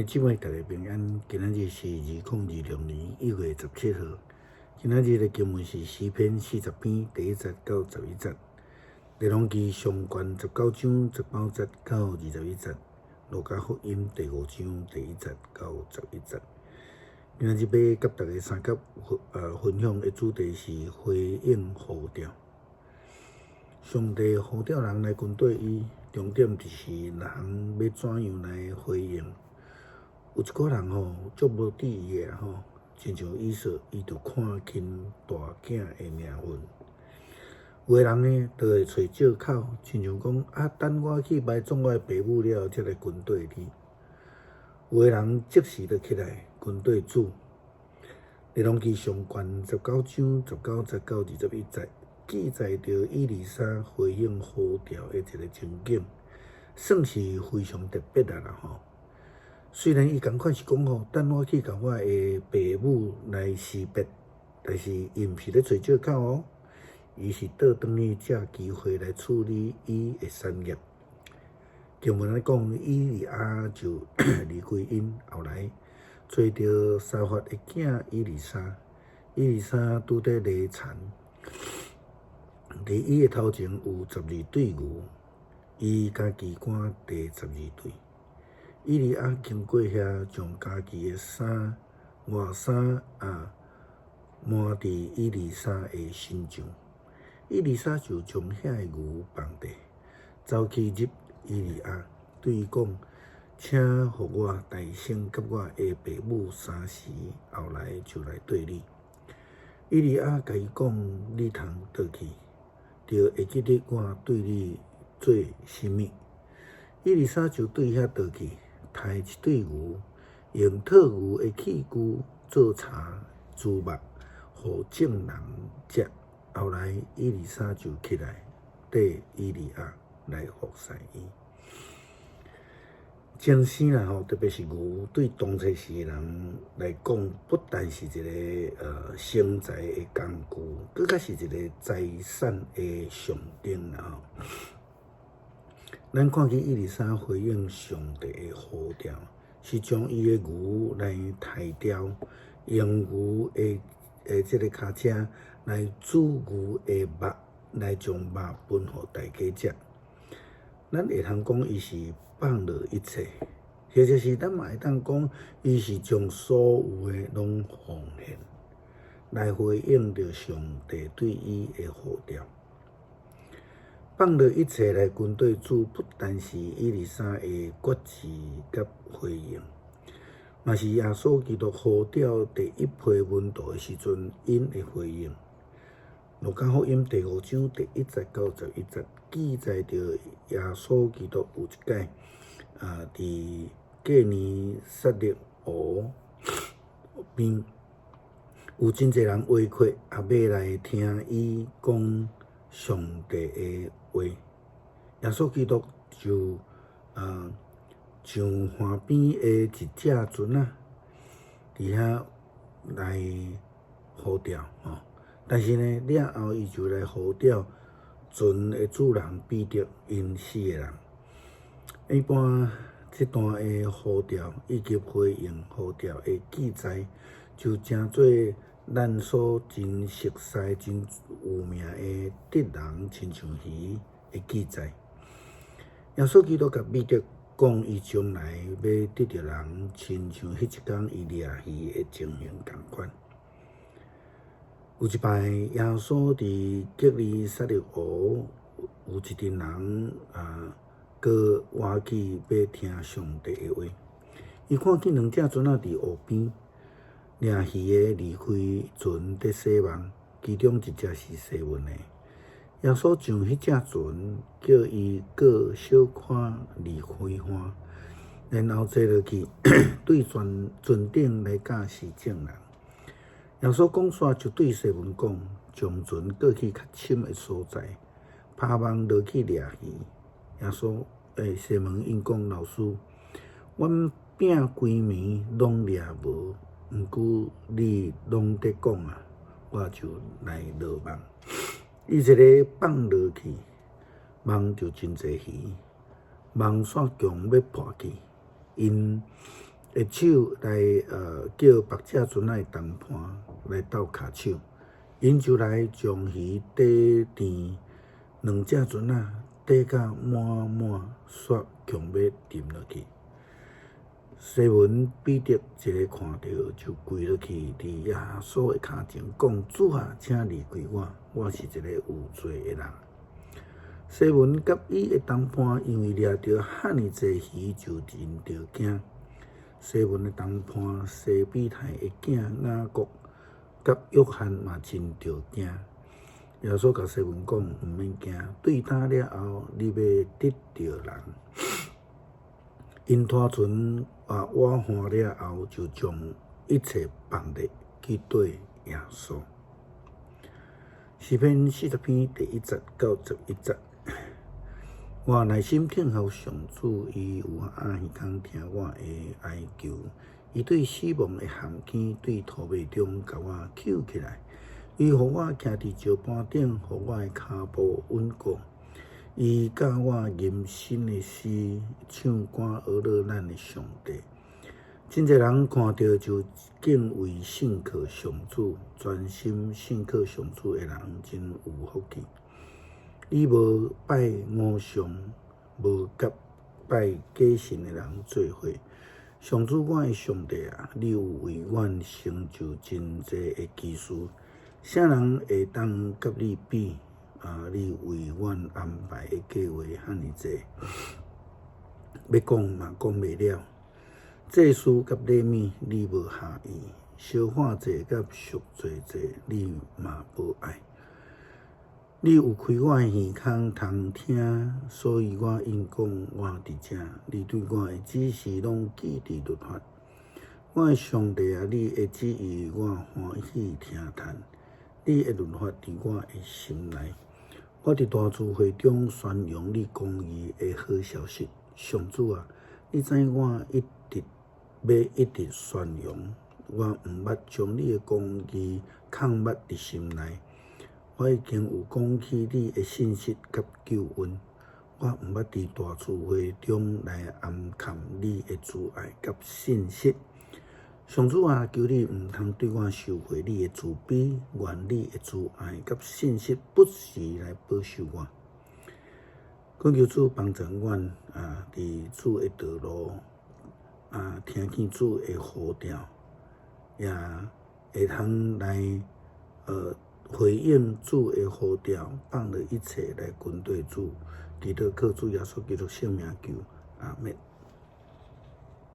姊妹大家平安。今仔日是2026年1月17号。今仔日的经文是诗篇40篇第1节到12节，列王记上卷19章18节到21节，路加福音第5章第1节到11节。今仔日要甲大家三角分享的主题是回应呼召。上帝呼召人来跟对伊，重点就是人要怎样来回应。有一个人足无注意的亲像以色，伊就看轻大囝的名分。有的人呢，就会找借口，亲像讲等我去埋葬我的爸母了，才来跟对你。有的人即时就起来跟对主。列王记上卷19章19节到21节，记载着以利沙回应呼召的一个情景，算是非常特别啦虽然伊同款是讲等我去甲我的爸母来识别，但是伊毋是咧找借口伊是倒转去借机会来处理伊的产业。经文咧讲，以利亚就离开因，后来找着沙法的囝以利沙。以利沙拄在犁田，伫伊的头前有12对牛，伊家己赶第12对。以利亚经过遐，将家己的外衫抹伫以利沙的身上。以利沙就将遐的牛放地，走去入以利亚，对伊讲：“请互我大声甲我的爸母三时，后来就来对你。”以利亚甲伊讲：“你通倒去，就会记得我对你做甚物。”以利沙就对遐倒去。杀一对牛，用套牛的器具做茶猪肉，互众人食。后来以利沙就起来，缀以利亚来服侍伊。精生啦特别是牛，对当初时的人来讲，不但是一个生财的工具，更加是一个财产的象征啦咱看见以利沙回应上帝的呼召，是将伊的牛来抬掉，用牛的这个脚车来煮牛的肉，来将肉分互大家食。咱会通讲伊是放落一切，或者是咱嘛会当讲伊是将所有的拢奉献，来回应着上帝对伊的呼召。放落一切来跟对主，不但是以利沙的决志甲回应，嘛是耶稣基督呼召第一批门徒的时阵，因的回应。路加福音第5章第1节到11节，记载着耶稣基督有一届伫过年撒勒湖边，有真侪人围括，也要来听伊讲上帝的话。耶稣基督就像河边的一只船伫遐来呼召但是呢，了后伊就来呼召船的主人彼得因4个人。一般这段的呼召以及回应呼召的记载，就成做咱所真熟悉、真有名的得人亲像鱼的记载。耶稣基督甲彼得讲，伊将来要得着人，亲像迄一天伊掠鱼的情形同款。有一摆，耶稣伫革尼撒勒湖，有一群人搁活起要听上帝的话。伊看见2只船伫湖边，掠鱼的离开船伫洗网，其中一只是西门的。耶稣上迄只船，叫伊过小可离开岸，然后坐落去，对船顶来教示众人。耶稣讲煞就对西门讲，将船过去较深的所在，拍网落去掠鱼。耶稣西门因讲，老师，阮拼规暝拢掠无，毋过你拢在讲我就来落网。伊一个放落去，网就真侪鱼，网线强要破去，因下手来叫白只船仔同伴来斗骹手，因就来将鱼底填2只船仔，底甲满煞强要沉落去。西门彼得一个看到就跪落去，伫耶稣的骹前讲：主啊，请离开我是一个有罪的人。西门甲伊的同伴因为掠到遐尼济鱼，就真着惊。西门的同伴西比太的囝雅各甲约翰嘛真着惊。耶稣甲西门讲：毋免惊，对打了后，你要得着人。因拖船划岸了后，就将一切放入去对耶稣。诗篇40篇第1节到11节。我内心听候上主，伊有暗耳孔听我的哀求。伊对死亡的陷阱，对土脉中甲我扣起来。伊予我徛伫石板顶，予我的骹步稳固。伊教我吟新的诗，唱歌学乐咱的上帝。真侪人看到就敬畏信靠上主，专心信靠上主的人真有福气。伊无拜偶像，无甲拜假神的人做伙。上主，我的上帝啊，你有为阮成就真侪的奇事，啥人会当甲你比？你为阮安排的计划遐尼济，要讲嘛讲袂了。祭司甲礼物你无下意，烧化祭甲赎罪祭你嘛无爱。你有开我的耳孔通听，所以我因讲我伫遮。你对我的指示拢记伫律法。我的上帝啊，你的旨意我欢喜听叹，你的律法伫我的心内。我伫大聚会中宣扬你公义的好消息。上主啊，你知我一直宣扬，我毋捌将你的公义藏捌伫心内。我已经有讲起你的信息甲救恩，我毋捌伫大聚会中来暗藏你的慈爱甲信息。上主啊，求你毋通对我收回你的慈悲，愿你的慈爱甲信息不时来保守我。恳求主帮助阮伫主的道路听见主的呼召，也会通来回应主的呼召，放了一切来跟对主。基督靠主耶稣基督圣名求，阿们。